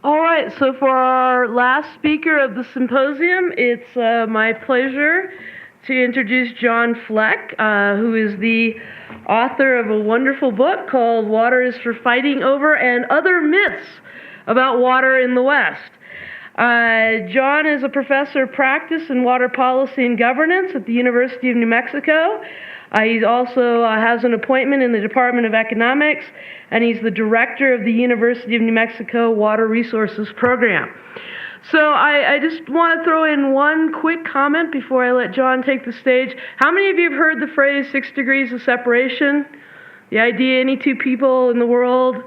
All right, so for our last speaker of the symposium, it's my pleasure to introduce John Fleck, who is the author of a wonderful book called Water is for Fighting Over and Other Myths About Water in the West. John is a professor of practice in water policy and governance at the University of New Mexico. He also has an appointment in the Department of Economics, and he's the director of the University of New Mexico Water Resources Program. So I just want to throw in one quick comment before I let John take the stage. How many of you have heard the phrase 6 degrees of separation? The idea any two people in the world,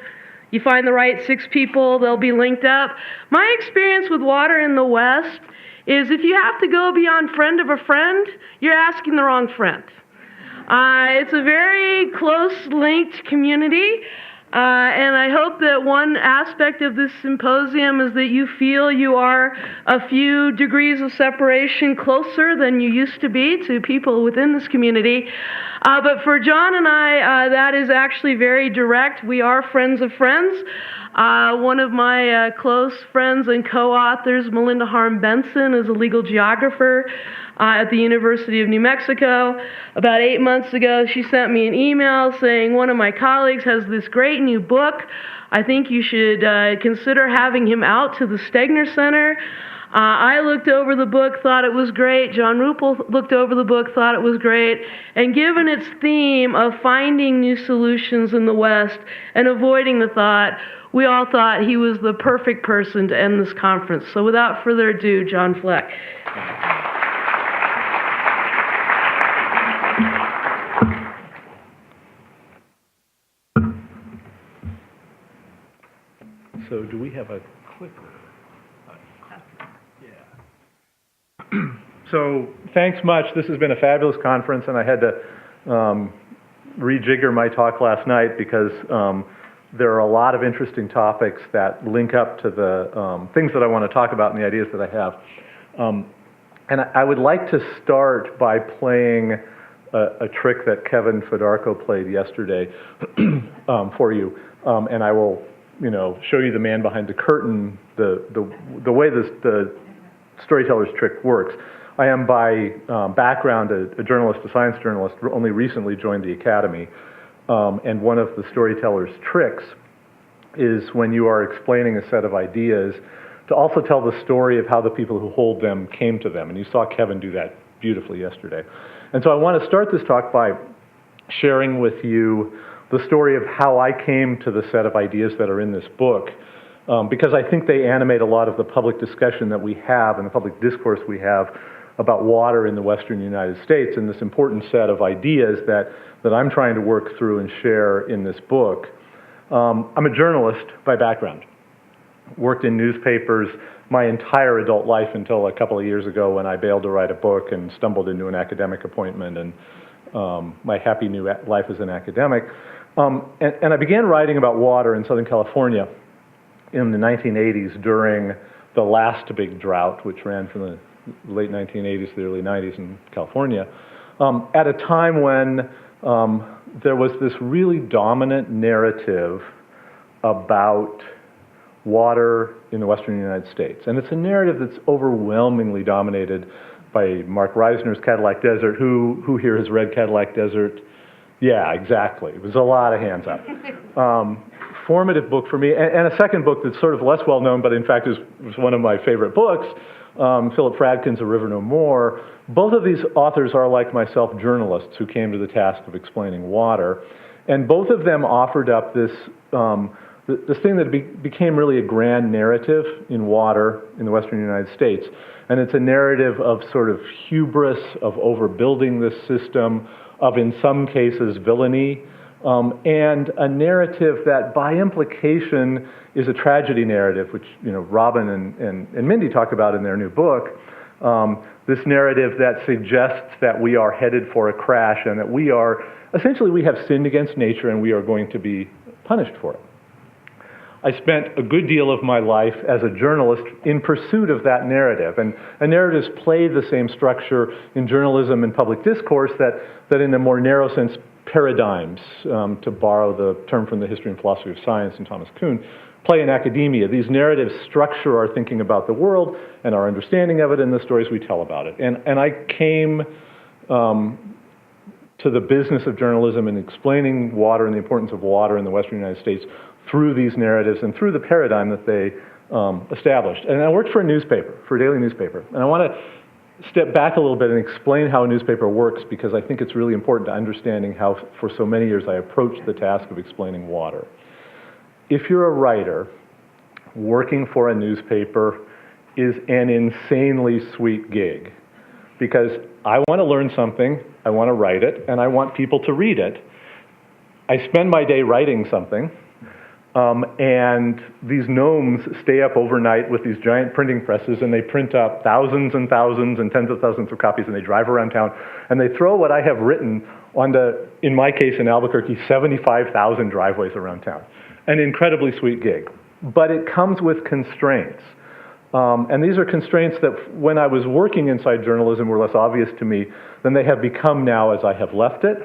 you find the right 6 people, they'll be linked up. My experience with water in the West is if you have to go beyond friend of a friend, you're asking the wrong friend. It's a very close-linked community, and I hope that one aspect of this symposium is that you feel you are a few degrees of separation closer than you used to be to people within this community. But for John and I, that is actually very direct. We are friends of friends. One of my close friends and co-authors, Melinda Harm Benson, is a legal geographer at the University of New Mexico. About 8 months ago, she sent me an email saying one of my colleagues has this great new book. I think you should consider having him out to the Stegner Center. I looked over the book, thought it was great. John Ruppel looked over the book, thought it was great. And given its theme of finding new solutions in the West and avoiding the thought, we all thought he was the perfect person to end this conference. So without further ado, John Fleck. So do we have a clicker? Yeah. So thanks much. This has been a fabulous conference, and I had to rejigger my talk last night because there are a lot of interesting topics that link up to the things that I want to talk about and the ideas that I have. And I would like to start by playing a trick that Kevin Fedarko played yesterday for you, and I will, show you the man behind the curtain, the way the storyteller's trick works. I am by background a journalist, a science journalist, only recently joined the academy, and one of the storyteller's tricks is when you are explaining a set of ideas to also tell the story of how the people who hold them came to them, and you saw Kevin do that beautifully yesterday. And so I want to start this talk by sharing with you the story of how I came to the set of ideas that are in this book, because I think they animate a lot of the public discussion that we have and the public discourse we have about water in the western United States and this important set of ideas that I'm trying to work through and share in this book. I'm a journalist by background. Worked in newspapers my entire adult life until a couple of years ago when I bailed to write a book and stumbled into an academic appointment and my happy new life as an academic. And I began writing about water in Southern California in the 1980s during the last big drought, which ran from the late 1980s to the early 90s in California, at a time when there was this really dominant narrative about water in the western United States. And it's a narrative that's overwhelmingly dominated by Mark Reisner's Cadillac Desert. Who here has read Cadillac Desert? Yeah, exactly. It was a lot of hands up. Formative book for me. And a second book that's sort of less well known, but in fact was one of my favorite books, Philip Fradkin's A River No More. Both of these authors are, like myself, journalists who came to the task of explaining water. And both of them offered up this thing that became really a grand narrative in water in the western United States. And it's a narrative of sort of hubris, of overbuilding this system, of, in some cases, villainy, and a narrative that, by implication, is a tragedy narrative, which Robin and Mindy talk about in their new book. This narrative that suggests that we are headed for a crash and that we have sinned against nature and we are going to be punished for it. I spent a good deal of my life as a journalist in pursuit of that narrative. And narratives play the same structure in journalism and public discourse that in a more narrow sense, paradigms, to borrow the term from the History and Philosophy of Science and Thomas Kuhn, play in academia. These narratives structure our thinking about the world and our understanding of it and the stories we tell about it. And I came to the business of journalism and explaining water and the importance of water in the Western United States through these narratives and through the paradigm that they established. And I worked for a newspaper, for a daily newspaper. And I want to step back a little bit and explain how a newspaper works, because I think it's really important to understanding how, for so many years, I approached the task of explaining water. If you're a writer, working for a newspaper is an insanely sweet gig, because I want to learn something, I want to write it, and I want people to read it. I spend my day writing something, and these gnomes stay up overnight with these giant printing presses, and they print up thousands and thousands and tens of thousands of copies, and they drive around town, and they throw what I have written onto, in my case in Albuquerque, 75,000 driveways around town. An incredibly sweet gig. But it comes with constraints. And these are constraints that when I was working inside journalism were less obvious to me than they have become now as I have left it.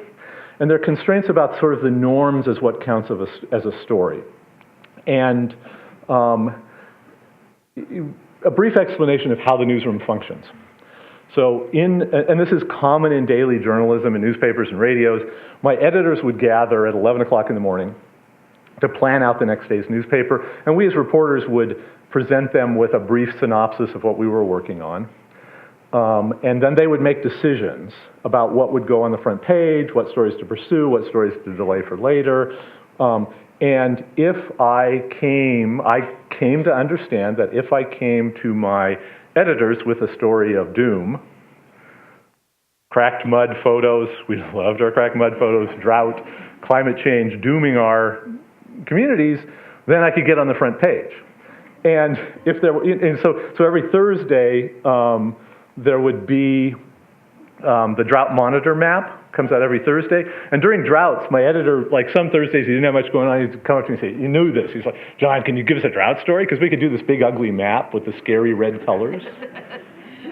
And they're constraints about sort of the norms as what counts as a story. And a brief explanation of how the newsroom functions. So and this is common in daily journalism and newspapers and radios, my editors would gather at 11 o'clock in the morning to plan out the next day's newspaper, and we as reporters would present them with a brief synopsis of what we were working on. And then they would make decisions about what would go on the front page, what stories to pursue, what stories to delay for later. And if I came to understand that if I came to my editors with a story of doom, cracked mud photos, we loved our cracked mud photos, drought, climate change, dooming our communities, then I could get on the front page. And if there were, and so every Thursday, there would be the drought monitor map comes out every Thursday. And during droughts, my editor, like some Thursdays, he didn't have much going on. He'd come up to me and say, "You knew this." He's like, "John, can you give us a drought story? Because we could do this big ugly map with the scary red colors."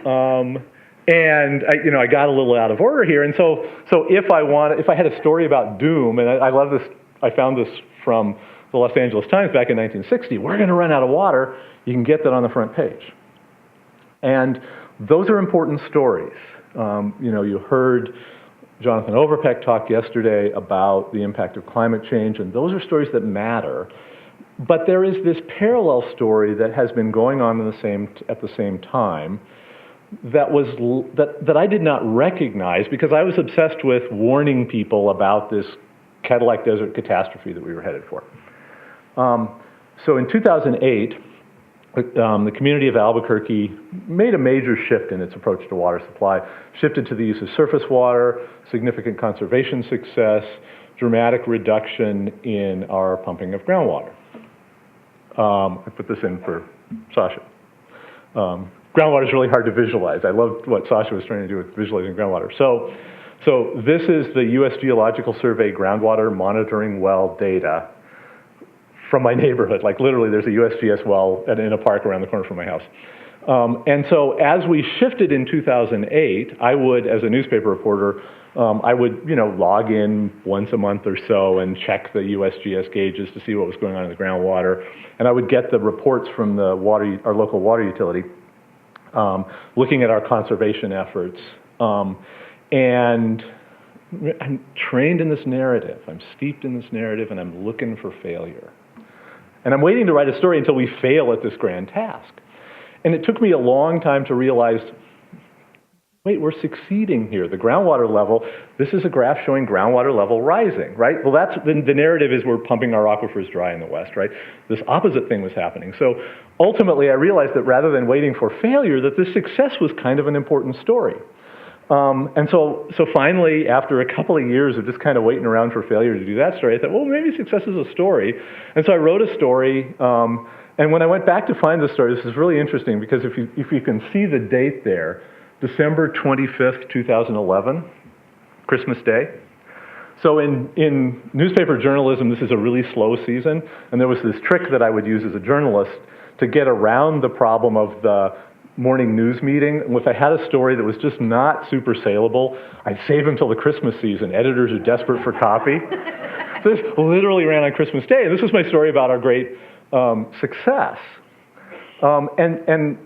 And I got a little out of order here. And so if I had a story about doom, and I love this, I found this from the Los Angeles Times back in 1960. We're going to run out of water. You can get that on the front page. And those are important stories. You heard Jonathan Overpeck talk yesterday about the impact of climate change, and those are stories that matter. But there is this parallel story that has been going on at the same time that I did not recognize because I was obsessed with warning people about this Cadillac Desert catastrophe that we were headed for. So in 2008, the community of Albuquerque made a major shift in its approach to water supply, shifted to the use of surface water, significant conservation success, dramatic reduction in our pumping of groundwater. I put this in for Sasha. Groundwater is really hard to visualize. I loved what Sasha was trying to do with visualizing groundwater. So this is the U.S. Geological Survey groundwater monitoring well data from my neighborhood. Like literally there's a USGS well in a park around the corner from my house. And so as we shifted in 2008, I would, as a newspaper reporter, I would log in once a month or so and check the USGS gauges to see what was going on in the groundwater. And I would get the reports from our local water utility, looking at our conservation efforts. And I'm trained in this narrative. I'm steeped in this narrative, and I'm looking for failure. And I'm waiting to write a story until we fail at this grand task. And it took me a long time to realize, wait, we're succeeding here. The groundwater level, this is a graph showing groundwater level rising, right? Well, that's the narrative is we're pumping our aquifers dry in the West, right? This opposite thing was happening. So ultimately, I realized that rather than waiting for failure, that this success was kind of an important story. And so finally, after a couple of years of just kind of waiting around for failure to do that story, I thought, well, maybe success is a story. And so I wrote a story. And when I went back to find the story, this is really interesting because if you can see the date there, December 25th, 2011, Christmas Day. So in newspaper journalism, this is a really slow season. And there was this trick that I would use as a journalist to get around the problem of the morning news meeting. If I had a story that was just not super saleable, I'd save until the Christmas season. Editors are desperate for copy. So this literally ran on Christmas Day. And this was my story about our great success. And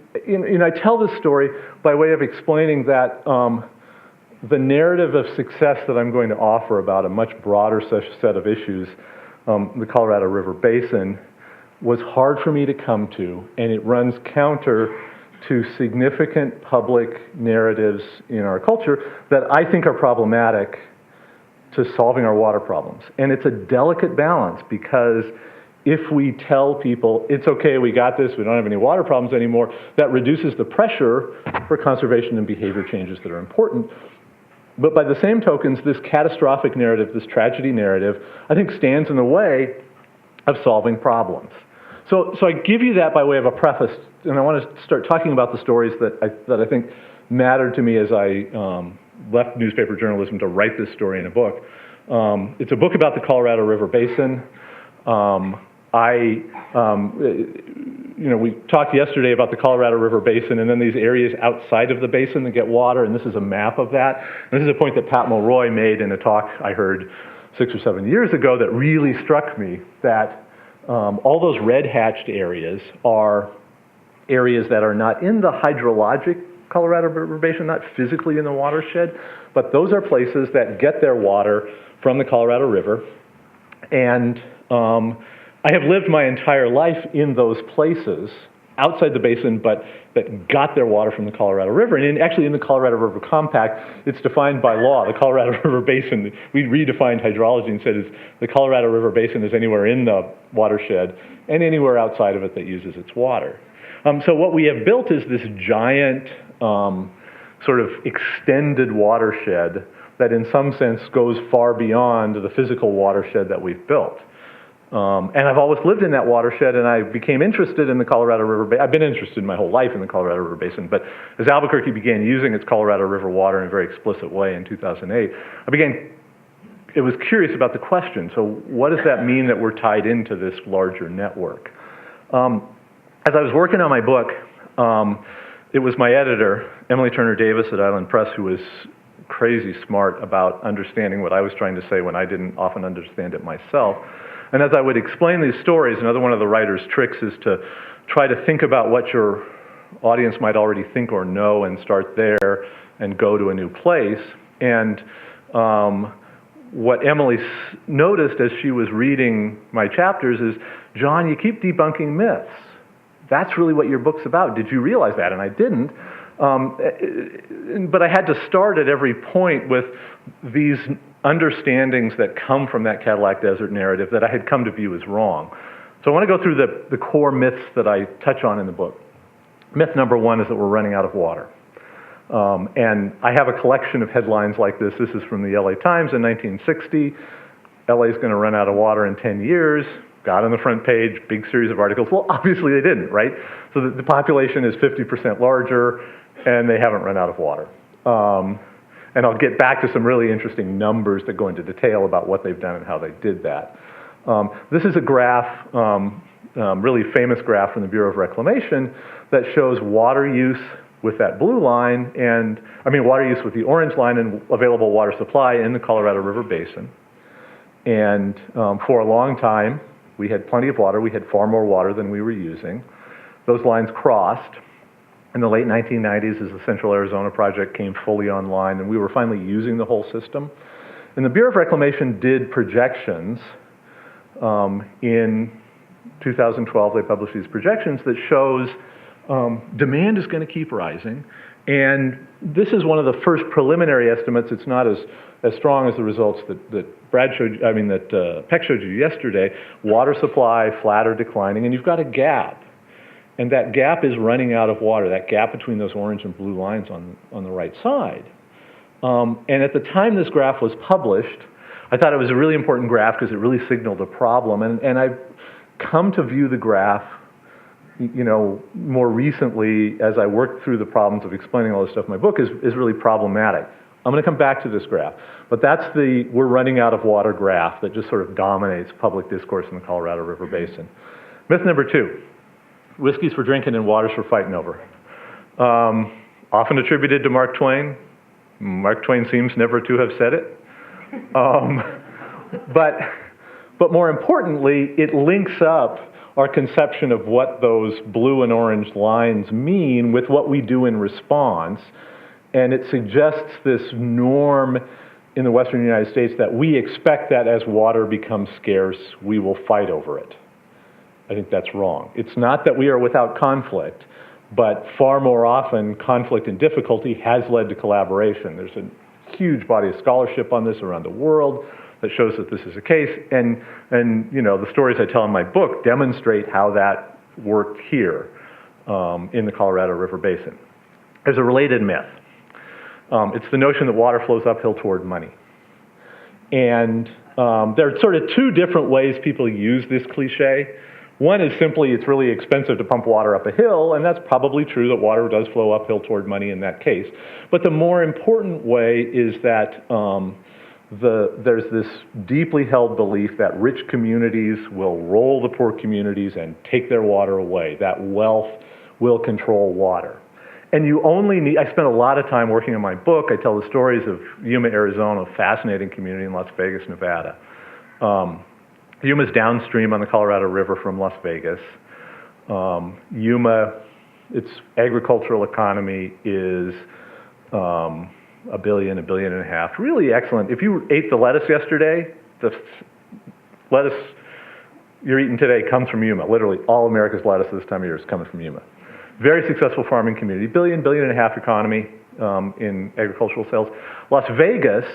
I tell this story by way of explaining that the narrative of success that I'm going to offer about a much broader set of issues, the Colorado River Basin, was hard for me to come to, and it runs counter to significant public narratives in our culture that I think are problematic to solving our water problems. And it's a delicate balance, because if we tell people, it's okay, we got this, we don't have any water problems anymore, that reduces the pressure for conservation and behavior changes that are important. But by the same tokens, this catastrophic narrative, this tragedy narrative, I think stands in the way of solving problems. So I give you that by way of a preface, and I want to start talking about the stories that I think mattered to me as I left newspaper journalism to write this story in a book. It's a book about the Colorado River Basin. We talked yesterday about the Colorado River Basin and then these areas outside of the basin that get water, and this is a map of that. And this is a point that Pat Mulroy made in a talk I heard 6 or 7 years ago that really struck me, that all those red-hatched areas are areas that are not in the hydrologic Colorado River Basin, not physically in the watershed, but those are places that get their water from the Colorado River. And I have lived my entire life in those places outside the basin, but that got their water from the Colorado River. And actually in the Colorado River Compact, it's defined by law. The Colorado River Basin, we redefined hydrology and said the Colorado River Basin is anywhere in the watershed and anywhere outside of it that uses its water. So what we have built is this giant sort of extended watershed that in some sense goes far beyond the physical watershed that we've built. And I've always lived in that watershed, and I became interested in the Colorado River Basin. I've been interested my whole life in the Colorado River Basin, but as Albuquerque began using its Colorado River water in a very explicit way in 2008, I was curious about the question. So what does that mean that we're tied into this larger network? As I was working on my book, it was my editor, Emily Turner Davis at Island Press, who was crazy smart about understanding what I was trying to say when I didn't often understand it myself. And as I would explain these stories, another one of the writer's tricks is to try to think about what your audience might already think or know and start there and go to a new place. And what Emily noticed as she was reading my chapters is, John, you keep debunking myths. That's really what your book's about. Did you realize that? And I didn't. But I had to start at every point with these understandings that come from that Cadillac Desert narrative that I had come to view as wrong. So I want to go through the core myths that I touch on in the book. Myth number one is that we're running out of water. And I have a collection of headlines like this. This is from the LA Times in 1960. LA is going to run out of water in 10 years. Got on the front page, big series of articles. Well, obviously they didn't, right? So the population is 50% larger, and they haven't run out of water. And I'll get back to some really interesting numbers that go into detail about what they've done and how they did that. This is a graph, really famous graph from the Bureau of Reclamation, that shows water use with that blue line, water use with the orange line and available water supply in the Colorado River Basin. And for a long time, we had plenty of water. We had far more water than we were using. Those lines crossed in the late 1990s as the Central Arizona Project came fully online, and we were finally using the whole system. And the Bureau of Reclamation did projections. In 2012, they published these projections that shows demand is going to keep rising. And this is one of the first preliminary estimates. It's not as strong as the results that Peck showed you yesterday. Water supply, flat or declining, and you've got a gap. And that gap is running out of water, that gap between those orange and blue lines on the right side. And at the time this graph was published, I thought it was a really important graph because it really signaled a problem. And I've come to view the graph, more recently as I worked through the problems of explaining all this stuff in my book is really problematic. I'm going to come back to this graph. But that's the we're running out of water graph that just sort of dominates public discourse in the Colorado River Basin. Myth number two, whiskey's for drinking and water's for fighting over. Often attributed to Mark Twain. Mark Twain seems never to have said it. But more importantly, it links up our conception of what those blue and orange lines mean with what we do in response. And it suggests this norm in the Western United States that we expect that as water becomes scarce, we will fight over it. I think that's wrong. It's not that we are without conflict, but far more often, conflict and difficulty has led to collaboration. There's a huge body of scholarship on this around the world that shows that this is the case, and the stories I tell in my book demonstrate how that worked here in the Colorado River Basin. There's a related myth. It's the notion that water flows uphill toward money. And there are sort of two different ways people use this cliche. One is simply it's really expensive to pump water up a hill, and that's probably true that water does flow uphill toward money in that case. But the more important way is that there's this deeply held belief that rich communities will roll the poor communities and take their water away, that wealth will control water. And you only need, I spent a lot of time working on my book. I tell the stories of Yuma, Arizona, a fascinating community in Las Vegas, Nevada. Yuma's downstream on the Colorado River from Las Vegas. Yuma, its agricultural economy is $1 billion, $1.5 billion. Really excellent. If you ate the lettuce yesterday, the lettuce you're eating today comes from Yuma. Literally, all America's lettuce this time of year is coming from Yuma. Very successful farming community, $1 billion, $1.5 billion economy in agricultural sales. Las Vegas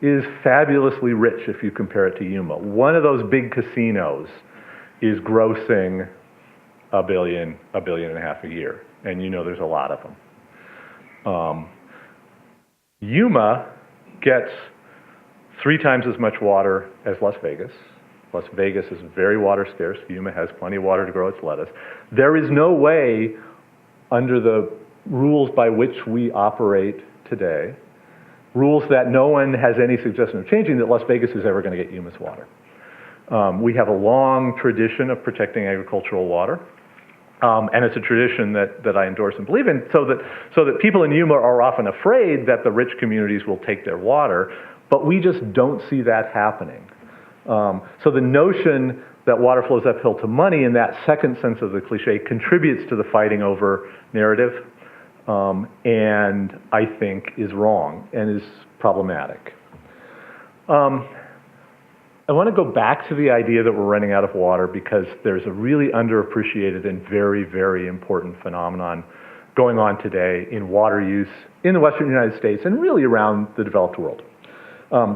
is fabulously rich if you compare it to Yuma. One of those big casinos is grossing $1 billion, $1.5 billion a year, and there's a lot of them. Yuma gets 3 times as much water as Las Vegas. Las Vegas is very water scarce. Yuma has plenty of water to grow its lettuce. There is no way, under the rules by which we operate today, rules that no one has any suggestion of changing, that Las Vegas is ever going to get Yuma's water. We have a long tradition of protecting agricultural water, and it's a tradition that I endorse and believe in, so that people in Yuma are often afraid that the rich communities will take their water, but we just don't see that happening. So the notion that water flows uphill to money in that second sense of the cliche contributes to the fighting over narrative, and I think is wrong and is problematic. I want to go back to the idea that we're running out of water because there's a really underappreciated and very, very important phenomenon going on today in water use in the Western United States and really around the developed world.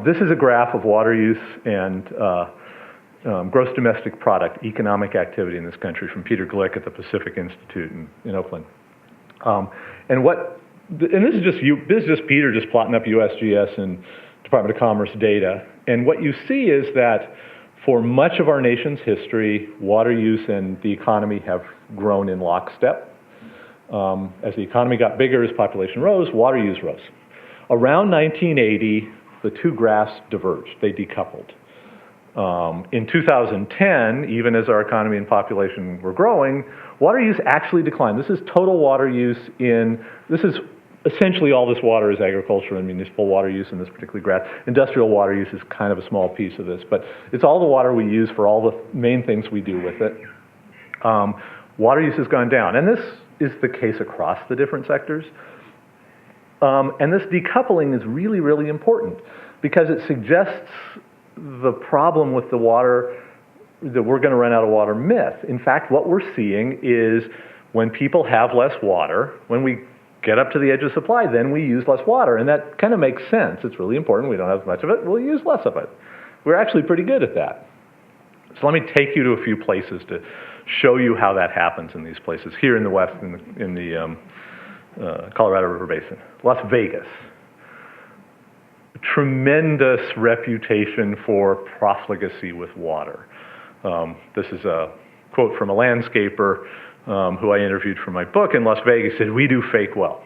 This is a graph of water use and gross domestic product, economic activity in this country from Peter Glick at the Pacific Institute in Oakland. And this is just Peter just plotting up USGS and Department of Commerce data. And what you see is that for much of our nation's history, water use and the economy have grown in lockstep. As the economy got bigger, as population rose, water use rose. Around 1980, the two graphs diverged. They decoupled. In 2010, even as our economy and population were growing, water use actually declined. This is total water use this is essentially all this water is agricultural and municipal water use in this particular graph. Industrial water use is kind of a small piece of this, but it's all the water we use for all the main things we do with it. Water use has gone down, and this is the case across the different sectors. And this decoupling is really, really important because it suggests the problem with the water, that we're going to run out of water myth. In fact, what we're seeing is when people have less water, when we get up to the edge of supply, then we use less water. And that kind of makes sense. It's really important. We don't have much of it. We'll use less of it. We're actually pretty good at that. So let me take you to a few places to show you how that happens in these places. Here in the West, in the Colorado River Basin. Las Vegas. Tremendous reputation for profligacy with water. This is a quote from a landscaper who I interviewed for my book in Las Vegas. Said, "We do fake well."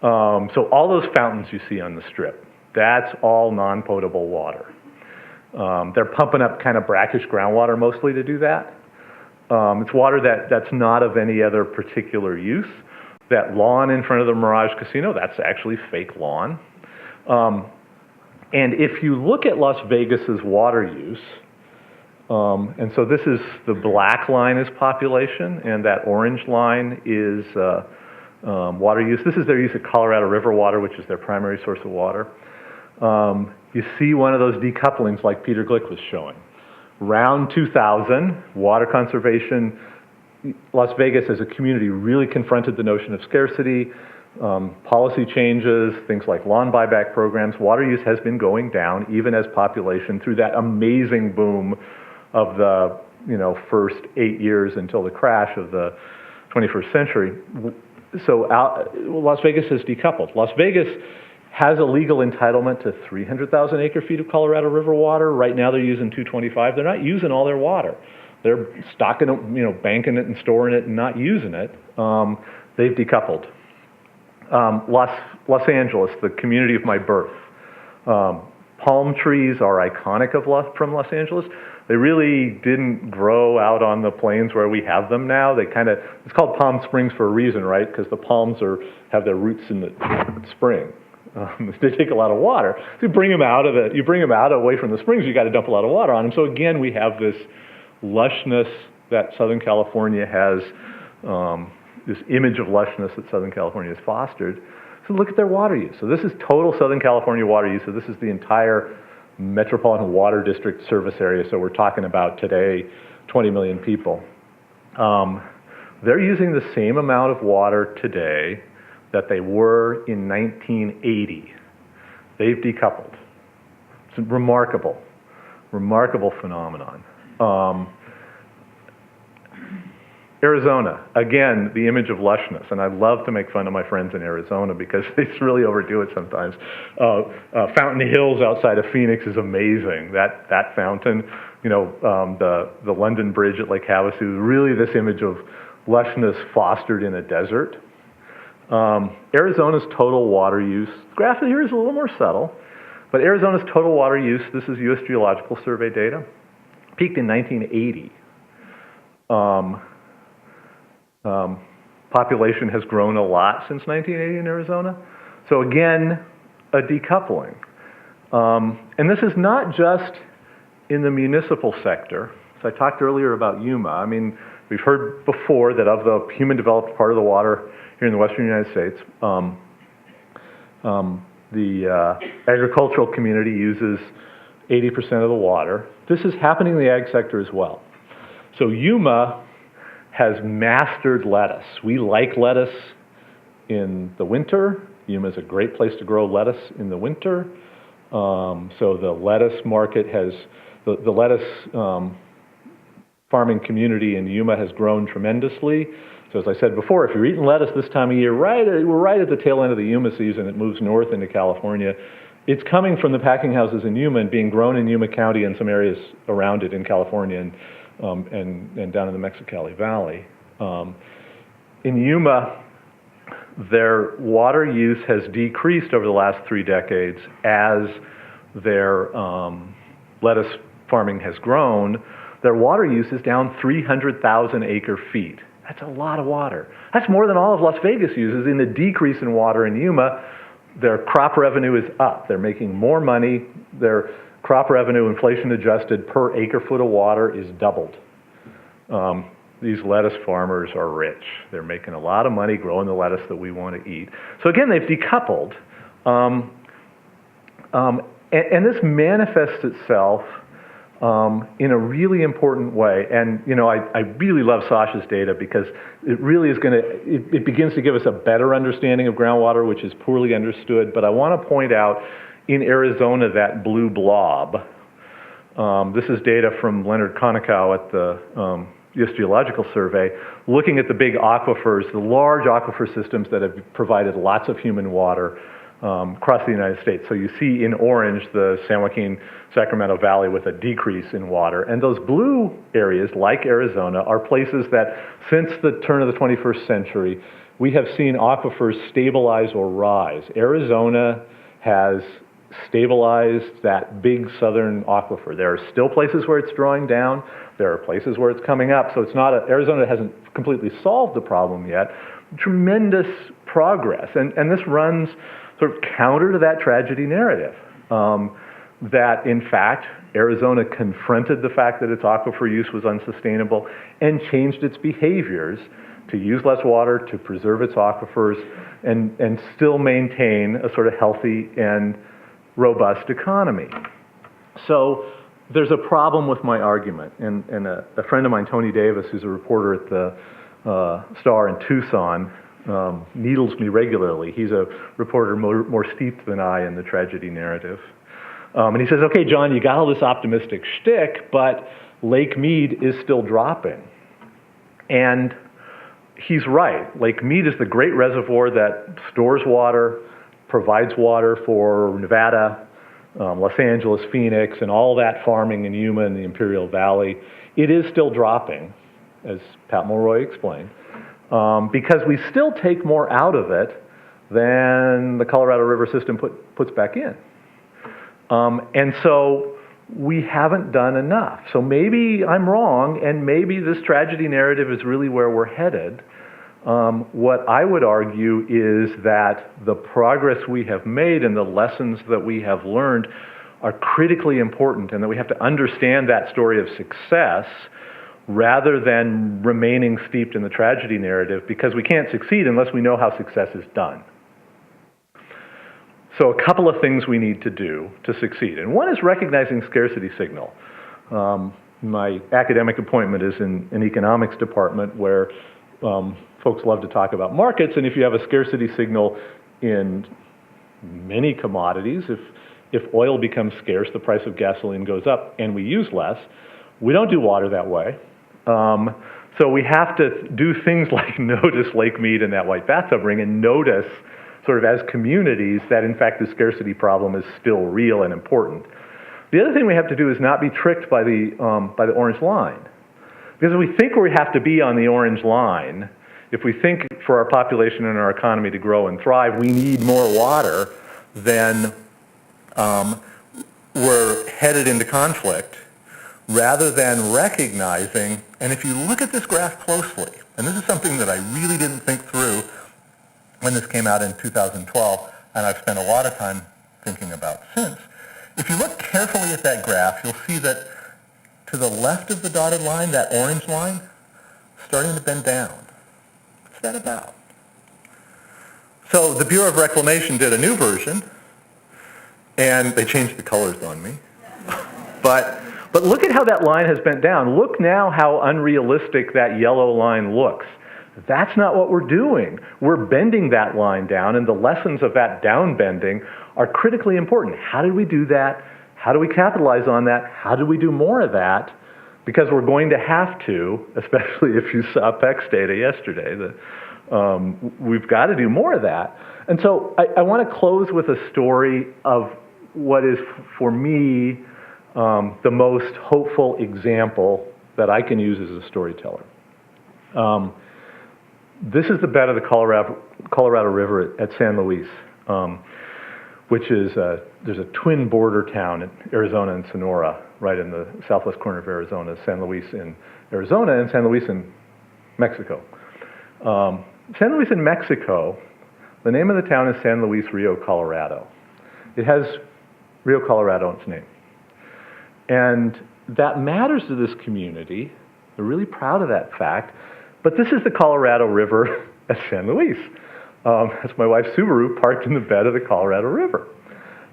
So all those fountains you see on the strip, that's all non-potable water. They're pumping up kind of brackish groundwater mostly to do that. It's water that's not of any other particular use. That lawn in front of the Mirage Casino, that's actually fake lawn. And if you look at Las Vegas's water use, And so this is, the black line is population, and that orange line is water use. This is their use of Colorado River water, which is their primary source of water. You see one of those decouplings like Peter Glick was showing. Around 2000, water conservation, Las Vegas as a community really confronted the notion of scarcity, policy changes, things like lawn buyback programs. Water use has been going down even as population through that amazing boom of the first 8 years until the crash of the 21st century. So Las Vegas has decoupled. Las Vegas has a legal entitlement to 300,000 acre-feet of Colorado River water. Right now they're using 225. They're not using all their water. They're stocking it, banking it and storing it and not using it. They've decoupled. Los Angeles, the community of my birth. Palm trees are iconic from Los Angeles. They really didn't grow out on the plains where we have them now. It's called Palm Springs for a reason, right? Because the palms have their roots in the spring. They take a lot of water. So you bring them out away from the springs, you got to dump a lot of water on them. So again, we have this lushness that Southern California has, this image of lushness that Southern California has fostered. So look at their water use. So this is total Southern California water use. So this is the entire Metropolitan Water District service area. So we're talking about today 20 million people. They're using the same amount of water today that they were in 1980. They've decoupled. It's a remarkable phenomenon. Arizona, again, the image of lushness, and I love to make fun of my friends in Arizona because they really overdo it sometimes. Fountain Hills outside of Phoenix is amazing. That fountain, the London Bridge at Lake Havasu, really this image of lushness fostered in a desert. Arizona's total water use, the graph here is a little more subtle, but Arizona's total water use, this is U.S. Geological Survey data, peaked in 1980. Population has grown a lot since 1980 in Arizona. So again, a decoupling. And this is not just in the municipal sector. So I talked earlier about Yuma. I mean, we've heard before that of the human-developed part of the water here in the western United States, the agricultural community uses 80% of the water. This is happening in the ag sector as well. So Yuma has mastered lettuce. We like lettuce in the winter. Yuma is a great place to grow lettuce in the winter. So the lettuce market has, the lettuce farming community in Yuma has grown tremendously. So as I said before, if you're eating lettuce this time of year, we're right at the tail end of the Yuma season. It moves north into California. It's coming from the packing houses in Yuma and being grown in Yuma County and some areas around it in California and down in the Mexicali Valley. In Yuma, their water use has decreased over the last 3 decades as their lettuce farming has grown. Their water use is down 300,000 acre-feet. That's a lot of water. That's more than all of Las Vegas uses. In the decrease in water in Yuma, their crop revenue is up. They're making more money. Their crop revenue, inflation adjusted per acre-foot of water, is doubled. These lettuce farmers are rich. They're making a lot of money growing the lettuce that we want to eat. So again, they've decoupled. And this manifests itself in a really important way. And, I really love Sasha's data because it really is it begins to give us a better understanding of groundwater, which is poorly understood. But I want to point out in Arizona, that blue blob. This is data from Leonard Konikow at the U.S. Geological Survey, looking at the big aquifers, the large aquifer systems that have provided lots of human water across the United States. So you see in orange the San Joaquin, Sacramento Valley with a decrease in water. And those blue areas, like Arizona, are places that since the turn of the 21st century, we have seen aquifers stabilize or rise. Arizona has stabilized that big southern aquifer. There are still places where it's drawing down. There are places where it's coming up. So it's not Arizona hasn't completely solved the problem yet. Tremendous progress. And this runs sort of counter to that tragedy narrative. That in fact, Arizona confronted the fact that its aquifer use was unsustainable and changed its behaviors to use less water, to preserve its aquifers, and still maintain a sort of healthy and robust economy. So there's a problem with my argument. And a friend of mine, Tony Davis, who's a reporter at the Star in Tucson, needles me regularly. He's a reporter more steeped than I in the tragedy narrative. And he says, okay, John, you got all this optimistic shtick, but Lake Mead is still dropping. And he's right. Lake Mead is the great reservoir that stores water, provides water for Nevada, Los Angeles, Phoenix, and all that farming in Yuma and the Imperial Valley. It is still dropping, as Pat Mulroy explained, because we still take more out of it than the Colorado River system puts back in. And so we haven't done enough. So maybe I'm wrong, and maybe this tragedy narrative is really where we're headed. What I would argue is that the progress we have made and the lessons that we have learned are critically important, and that we have to understand that story of success rather than remaining steeped in the tragedy narrative, because we can't succeed unless we know how success is done. So a couple of things we need to do to succeed. And one is recognizing scarcity signal. My academic appointment is in an economics department where folks love to talk about markets, and if you have a scarcity signal in many commodities, if oil becomes scarce, the price of gasoline goes up and we use less. We don't do water that way. So we have to do things like notice Lake Mead and that white bathtub ring, and notice sort of as communities that in fact the scarcity problem is still real and important. The other thing we have to do is not be tricked by the orange line. Because if we think we have to be on the orange line, if we think for our population and our economy to grow and thrive, we need more water, then we're headed into conflict, rather than recognizing, and if you look at this graph closely, and this is something that I really didn't think through when this came out in 2012, and I've spent a lot of time thinking about since. If you look carefully at that graph, you'll see that to the left of the dotted line, that orange line, starting to bend down. What's that about? So the Bureau of Reclamation did a new version, and they changed the colors on me. But look at how that line has bent down. Look now how unrealistic that yellow line looks. That's not what we're doing. We're bending that line down, and the lessons of that down bending are critically important. How did we do that? How do we capitalize on that? How do we do more of that? Because we're going to have to, especially if you saw PEC's data yesterday, we've got to do more of that. And so I want to close with a story of what is, for me, the most hopeful example that I can use as a storyteller. This is the bed of the Colorado River at San Luis, which is, there's a twin border town in Arizona and Sonora, right in the southwest corner of Arizona, San Luis in Arizona and San Luis in Mexico. San Luis in Mexico, the name of the town is San Luis Rio Colorado. It has Rio Colorado in its name. And that matters to this community. They're really proud of that fact. But this is the Colorado River at San Luis. That's my wife's Subaru parked in the bed of the Colorado River.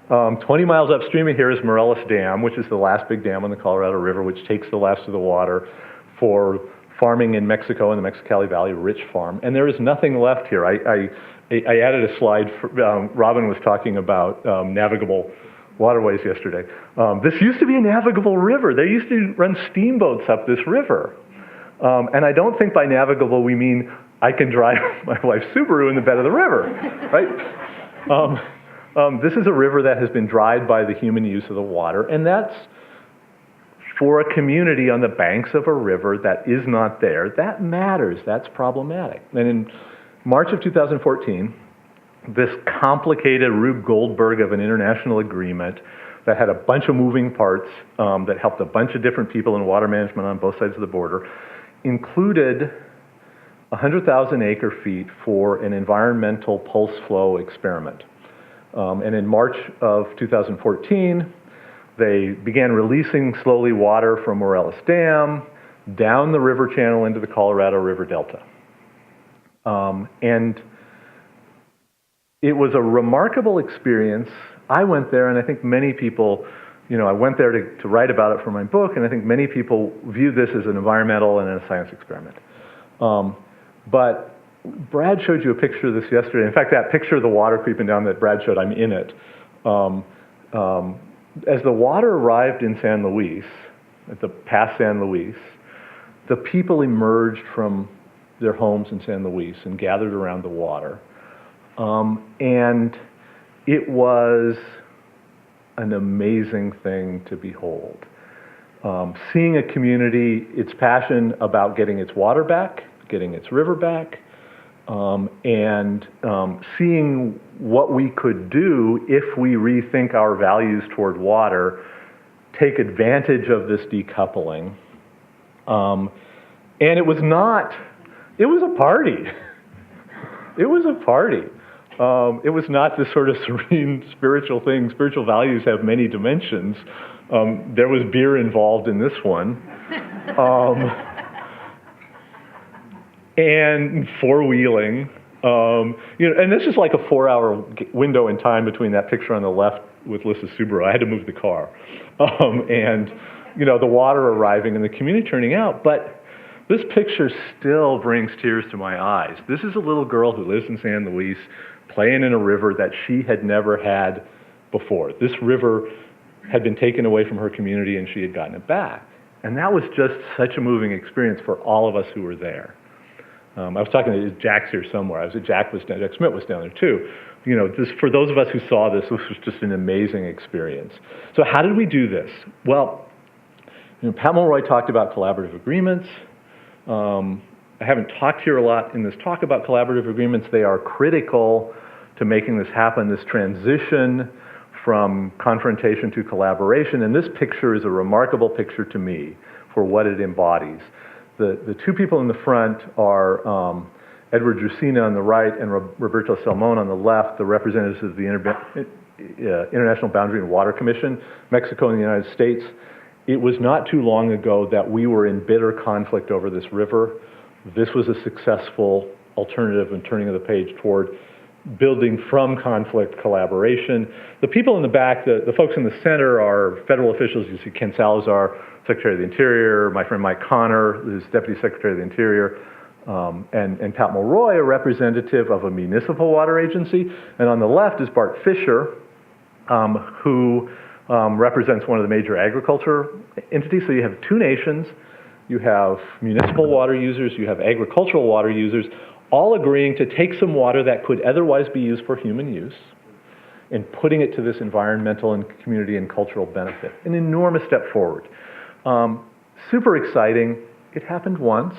20 miles upstream of here is Morelos Dam, which is the last big dam on the Colorado River, which takes the last of the water for farming in Mexico in the Mexicali Valley, rich farm. And there is nothing left here. I added a slide. Robin was talking about navigable waterways yesterday. This used to be a navigable river. They used to run steamboats up this river. And I don't think by navigable we mean I can drive my wife's Subaru in the bed of the river, right? This is a river that has been dried by the human use of the water, and that's for a community on the banks of a river that is not there. That matters. That's problematic. And in March of 2014, this complicated Rube Goldberg of an international agreement that had a bunch of moving parts that helped a bunch of different people in water management on both sides of the border included 100,000 acre-feet for an environmental pulse flow experiment. And in March of 2014, They began releasing slowly water from Morelos Dam down the river channel into the Colorado River Delta. And it was a remarkable experience. I went there, and I think many people, I went there to write about it for my book, and I think many people view this as an environmental and a science experiment. But Brad showed you a picture of this yesterday. In fact, that picture of the water creeping down that Brad showed, I'm in it. As the water arrived in San Luis, past San Luis, the people emerged from their homes in San Luis and gathered around the water. And it was an amazing thing to behold. Seeing a community, its passion about getting its water back, getting its river back, and seeing what we could do if we rethink our values toward water, take advantage of this decoupling. And it was a party. It was a party. It was not this sort of serene spiritual thing. Spiritual values have many dimensions. There was beer involved in this one. And four-wheeling. And this is like a 4-hour window in time between that picture on the left with Lissa's Subaru. I had to move the car. And the water arriving and the community turning out. But this picture still brings tears to my eyes. This is a little girl who lives in San Luis playing in a river that she had never had before. This river had been taken away from her community and she had gotten it back. And that was just such a moving experience for all of us who were there. I was talking to Jack's here somewhere. Jack Smith was down there too. For those of us who saw this was just an amazing experience. So how did we do this? Well, Pat Mulroy talked about collaborative agreements. I haven't talked here a lot in this talk about collaborative agreements. They are critical to making this happen, this transition from confrontation to collaboration. And this picture is a remarkable picture to me for what it embodies. The two people in the front are Edward Drusina on the right and Roberto Salmon on the left, the representatives of the International Boundary and Water Commission, Mexico and the United States. It was not too long ago that we were in bitter conflict over this river. This was a successful alternative and turning of the page toward building from conflict collaboration. The people in the back, the folks in the center are federal officials. You see Ken Salazar, Secretary of the Interior, my friend Mike Connor, who's Deputy Secretary of the Interior, and Pat Mulroy, a representative of a municipal water agency. And on the left is Bart Fisher, who represents one of the major agriculture entities. So you have two nations, you have municipal water users, you have agricultural water users, all agreeing to take some water that could otherwise be used for human use and putting it to this environmental and community and cultural benefit. An enormous step forward. Super exciting. It happened once.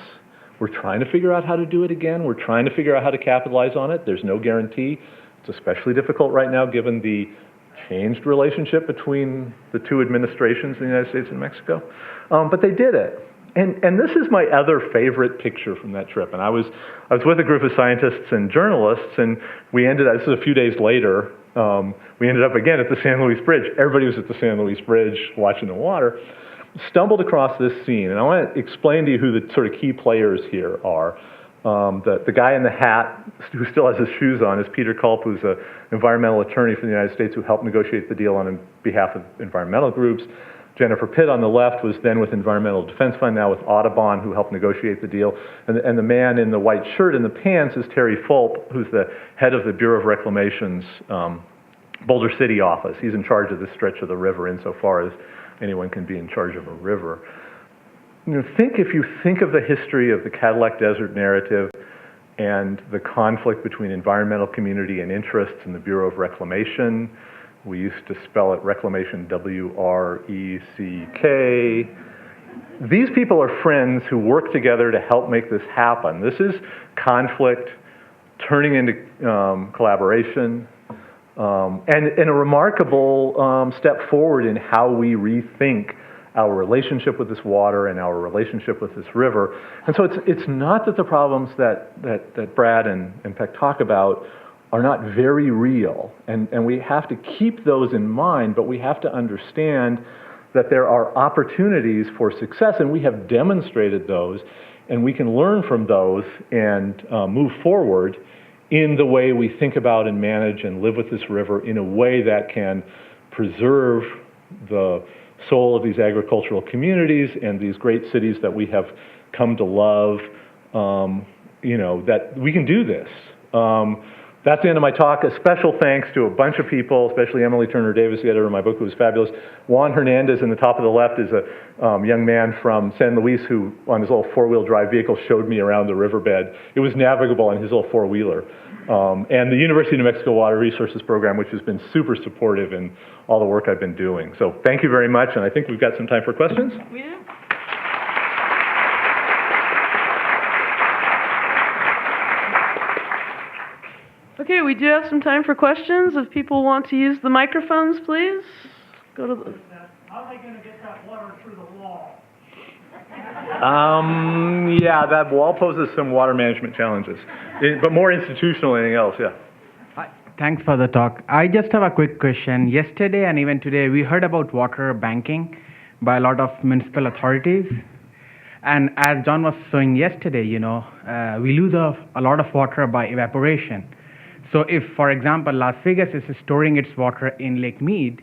We're trying to figure out how to do it again. We're trying to figure out how to capitalize on it. There's no guarantee. It's especially difficult right now given the changed relationship between the two administrations in the United States and Mexico. But they did it. And this is my other favorite picture from that trip. And I was with a group of scientists and journalists, and we ended up, this is a few days later, we ended up again at the San Luis Bridge. Everybody was at the San Luis Bridge watching the water. Stumbled across this scene, and I want to explain to you who the sort of key players here are. The guy in the hat, who still has his shoes on, is Peter Culp, who's an environmental attorney for the United States who helped negotiate the deal on behalf of environmental groups. Jennifer Pitt on the left was then with Environmental Defense Fund, now with Audubon, who helped negotiate the deal. And the man in the white shirt and the pants is Terry Fulp, who's the head of the Bureau of Reclamation's Boulder City office. He's in charge of this stretch of the river insofar as anyone can be in charge of a river. If you think of the history of the Cadillac Desert narrative and the conflict between environmental community and interests in the Bureau of Reclamation, we used to spell it Reclamation, W-R-E-C-K. These people are friends who work together to help make this happen. This is conflict turning into collaboration, and a remarkable step forward in how we rethink our relationship with this water and our relationship with this river. And so it's not that the problems that Brad and Peck talk about are not very real. And we have to keep those in mind, but we have to understand that there are opportunities for success, and we have demonstrated those, and we can learn from those and move forward in the way we think about and manage and live with this river in a way that can preserve the soul of these agricultural communities and these great cities that we have come to love, that we can do this. That's the end of my talk. A special thanks to a bunch of people, especially Emily Turner Davis, the editor of my book, who was fabulous. Juan Hernandez in the top of the left is a young man from San Luis who, on his little four-wheel drive vehicle, showed me around the riverbed. It was navigable on his little four-wheeler. And the University of New Mexico Water Resources Program, which has been super supportive in all the work I've been doing. So thank you very much, and I think we've got some time for questions. We do. Okay, we do have some time for questions. If people want to use the microphones, please go to the... How are they going to get that water through the wall? Yeah, that wall poses some water management challenges, but more institutional than anything else, yeah. Thanks for the talk. I just have a quick question. Yesterday and even today, we heard about water banking by a lot of municipal authorities. And as John was showing yesterday, we lose a lot of water by evaporation. So if, for example, Las Vegas is storing its water in Lake Mead,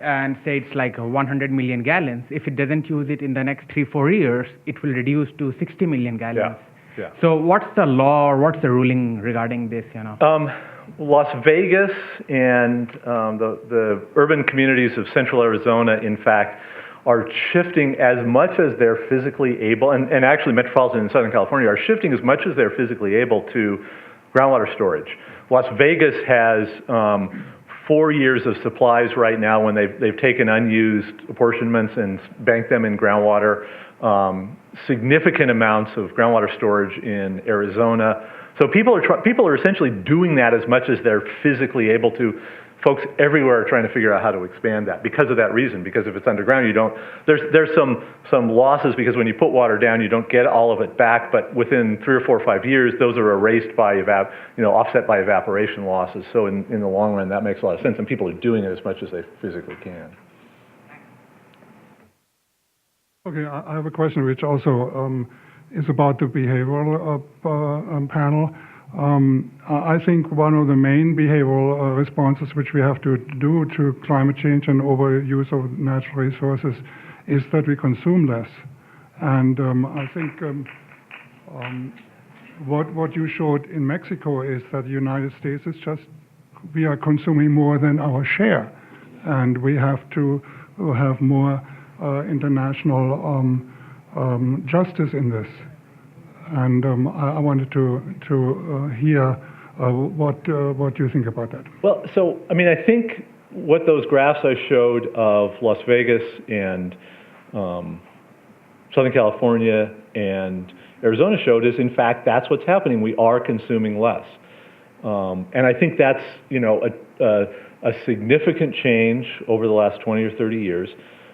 and say it's like 100 million gallons, if it doesn't use it in the next 3-4 years, it will reduce to 60 million gallons. Yeah. So what's the law or what's the ruling regarding this, Las Vegas and the urban communities of central Arizona, in fact, are shifting as much as they're physically able, and actually metropolitan and Southern California are shifting as much as they're physically able to groundwater storage. Las Vegas has 4 years of supplies right now when they've taken unused apportionments and banked them in groundwater, significant amounts of groundwater storage in Arizona. So people are essentially doing that as much as they're physically able to. Folks everywhere are trying to figure out how to expand that because of that reason. Because if it's underground, you don't. There's some losses because when you put water down, you don't get all of it back. But within 3 or 4 or 5 years, those are erased by offset by evaporation losses. So in the long run, that makes a lot of sense, and people are doing it as much as they physically can. Okay, I have a question which also is about the behavioral panel. I think one of the main behavioral responses which we have to do to climate change and overuse of natural resources is that we consume less. And I think what you showed in Mexico is that the United States is we are consuming more than our share. And we have to have more international justice in this. And I wanted to hear what you think about that. Well, so, I think what those graphs I showed of Las Vegas and Southern California and Arizona showed is, in fact, that's what's happening. We are consuming less. And I think that's, a significant change over the last 20 or 30 years.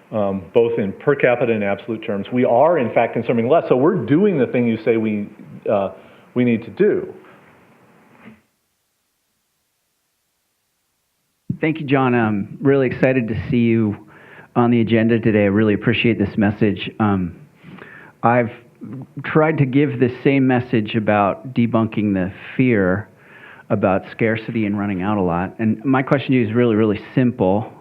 Both in per capita and absolute terms. We are, in fact, consuming less. So we're doing the thing you say we need to do. Thank you, John. I'm really excited to see you on the agenda today. I really appreciate this message. I've tried to give this same message about debunking the fear about scarcity and running out a lot. And my question to you is really, really simple.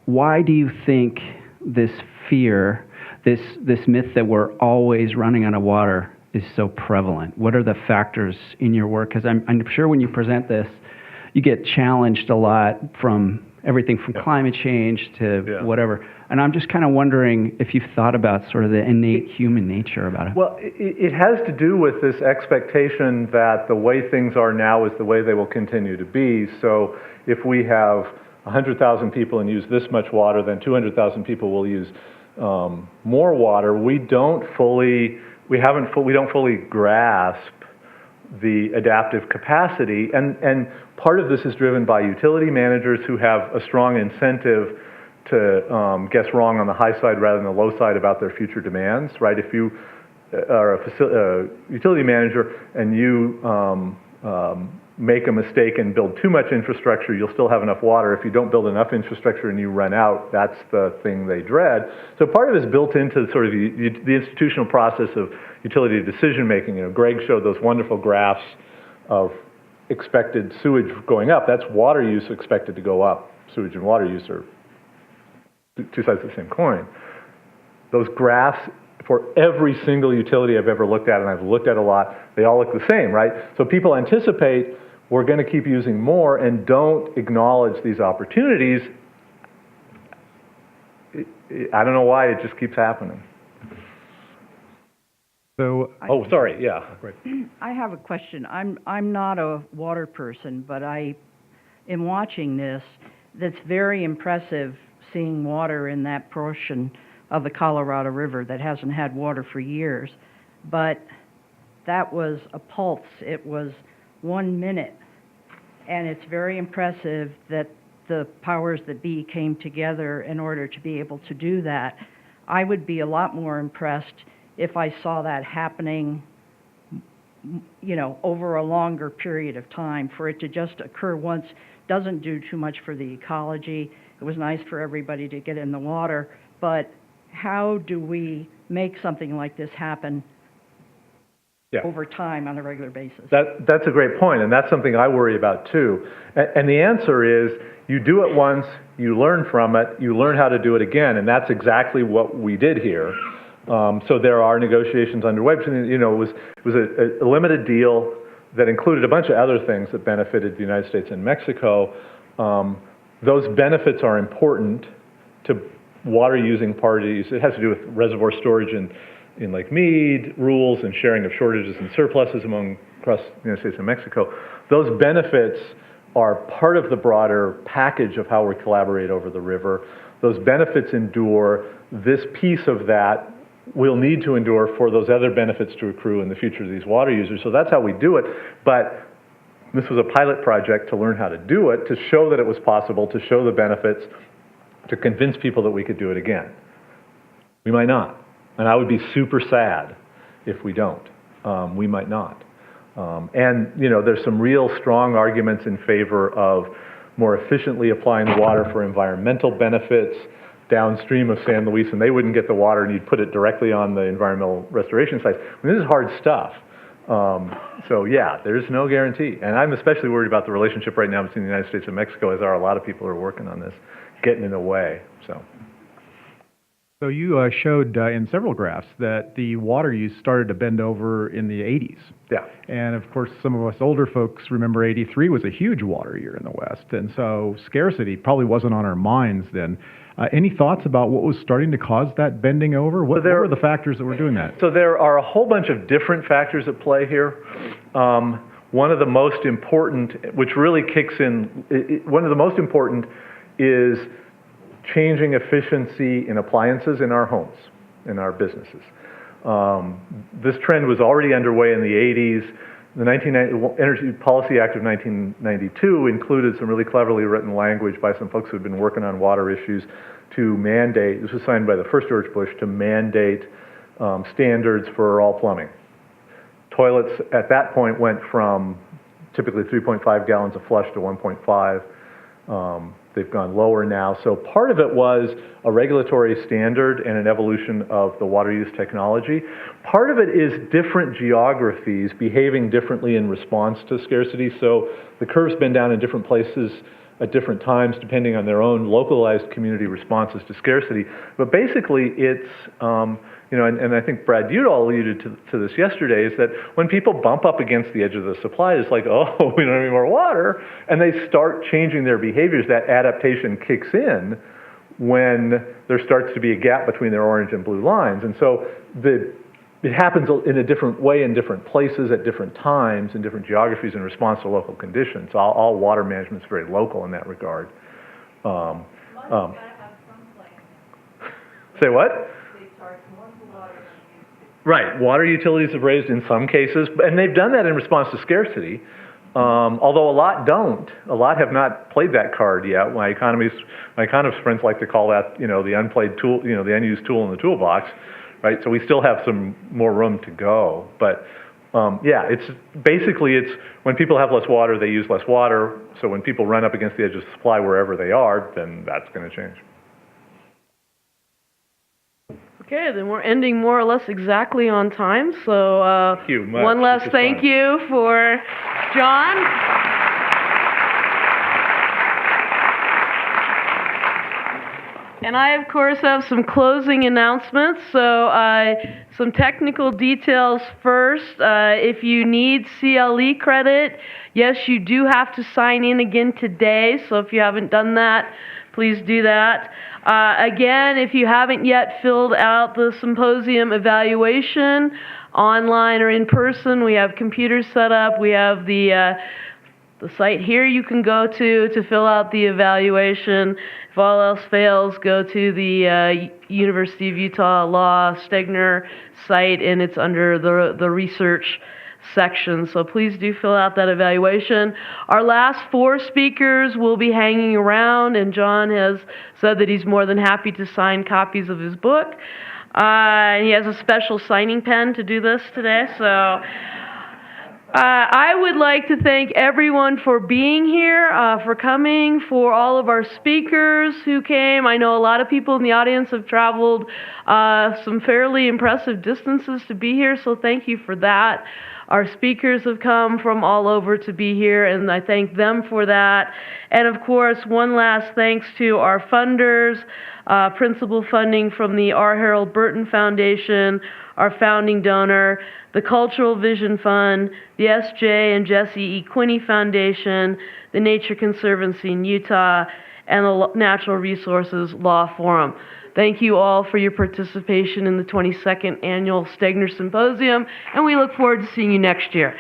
Why do you think this fear, this myth that we're always running out of water is so prevalent? What are the factors in your work? Because I'm sure when you present this, you get challenged a lot from everything from climate change to whatever. And I'm just kind of wondering if you've thought about sort of the innate human nature about it. Well, it has to do with this expectation that the way things are now is the way they will continue to be. So if we have 100,000 people and use this much water, then 200,000 people will use more water. We don't fully grasp the adaptive capacity, and part of this is driven by utility managers who have a strong incentive to guess wrong on the high side rather than the low side about their future demands. Right? If you are a utility manager and you make a mistake and build too much infrastructure, you'll still have enough water. If you don't build enough infrastructure and you run out, that's the thing they dread. So part of it is built into sort of the institutional process of utility decision making. You know, Greg showed those wonderful graphs of expected sewage going up. That's water use expected to go up. Sewage and water use are two sides of the same coin. Those graphs for every single utility I've ever looked at, and I've looked at a lot, they all look the same, right? So people anticipate we're going to keep using more and don't acknowledge these opportunities. I don't know why, it just keeps happening. So, Oh, sorry, yeah. I have a question. I'm not a water person, but I am watching this. That's very impressive, seeing water in that portion of the Colorado River that hasn't had water for years. But that was a pulse. It was 1 minute. And it's very impressive that the powers that be came together in order to be able to do that. I would be a lot more impressed if I saw that happening, you know, over a longer period of time. For it to just occur once doesn't do too much for the ecology. It was nice for everybody to get in the water, but how do we make something like this happen over time on a regular basis? That's a great point, and that's something I worry about too. And the answer is, you do it once, you learn from it, you learn how to do it again, and that's exactly what we did here. So there are negotiations underway. You know, it was a limited deal that included a bunch of other things that benefited the United States and Mexico. Those benefits are important to water-using parties. It has to do with reservoir storage in Lake Mead, rules and sharing of shortages and surpluses across the United States and Mexico. Those benefits are part of the broader package of how we collaborate over the river. Those benefits endure. This piece of that will need to endure for those other benefits to accrue in the future of these water users. So that's how we do it. But this was a pilot project to learn how to do it, to show that it was possible, to show the benefits, to convince people that we could do it again. We might not. And I would be super sad if we don't. We might not. And, you know, there's some real strong arguments in favor of more efficiently applying the water for environmental benefits downstream of San Luis, and they wouldn't get the water, and you'd put it directly on the environmental restoration sites. I mean, this is hard stuff. So, yeah, there's no guarantee. And I'm especially worried about the relationship right now between the United States and Mexico, as are a lot of people who are working on this, getting in the way. So you showed in several graphs that the water use started to bend over in the 80s. Yeah. And of course, some of us older folks remember 83 was a huge water year in the West. And so scarcity probably wasn't on our minds then. Any thoughts about what was starting to cause that bending over? What were the factors that were doing that? So there are a whole bunch of different factors at play here. One of the most important, which really kicks in, one of the most important is changing efficiency in appliances in our homes, in our businesses. This trend was already underway in the 80s. The Energy Policy Act of 1992 included some really cleverly written language by some folks who had been working on water issues to mandate, this was signed by the first George Bush, to mandate standards for all plumbing. Toilets at that point went from typically 3.5 gallons a flush to 1.5. They've gone lower now. So part of it was a regulatory standard and an evolution of the water use technology. Part of it is different geographies behaving differently in response to scarcity. So the curves bend down in different places at different times depending on their own localized community responses to scarcity. But basically it's, you know, and I think Brad Udall alluded to this yesterday, is that when people bump up against the edge of the supply, it's like, oh, we don't have any more water, and they start changing their behaviors. That adaptation kicks in when there starts to be a gap between their orange and blue lines. And so it happens in a different way in different places at different times in different geographies in response to local conditions. All water management is very local in that regard. Say what? Right, water utilities have raised in some cases, and they've done that in response to scarcity. Although a lot don't. A lot have not played that card yet. My economist friends like to call that, you know, the unplayed tool, the unused tool in the toolbox, right? So we still have some more room to go. But yeah, it's when people have less water, they use less water. So when people run up against the edge of supply wherever they are, then that's going to change. Okay, then we're ending more or less exactly on time. So Thank you much. one last This was thank fun. you for John. And I, of course, have some closing announcements. So some technical details first. If you need CLE credit, yes, you do have to sign in again today. So if you haven't done that, please do that. Again, if you haven't yet filled out the symposium evaluation, online or in person, we have computers set up. We have the site here you can go to fill out the evaluation. If all else fails, go to the University of Utah Law Stegner site, and it's under the research section. So please do fill out that evaluation. Our last 4 speakers will be hanging around, and John has said that he's more than happy to sign copies of his book. And he has a special signing pen to do this today. So I would like to thank everyone for being here, for coming, for all of our speakers who came. I know a lot of people in the audience have traveled some fairly impressive distances to be here, so thank you for that. Our speakers have come from all over to be here, and I thank them for that. And of course, one last thanks to our funders, principal funding from the R. Harold Burton Foundation, our founding donor, the Cultural Vision Fund, the S.J. and Jesse E. Quinney Foundation, the Nature Conservancy in Utah, and the Natural Resources Law Forum. Thank you all for your participation in the 22nd Annual Stegner Symposium, and we look forward to seeing you next year.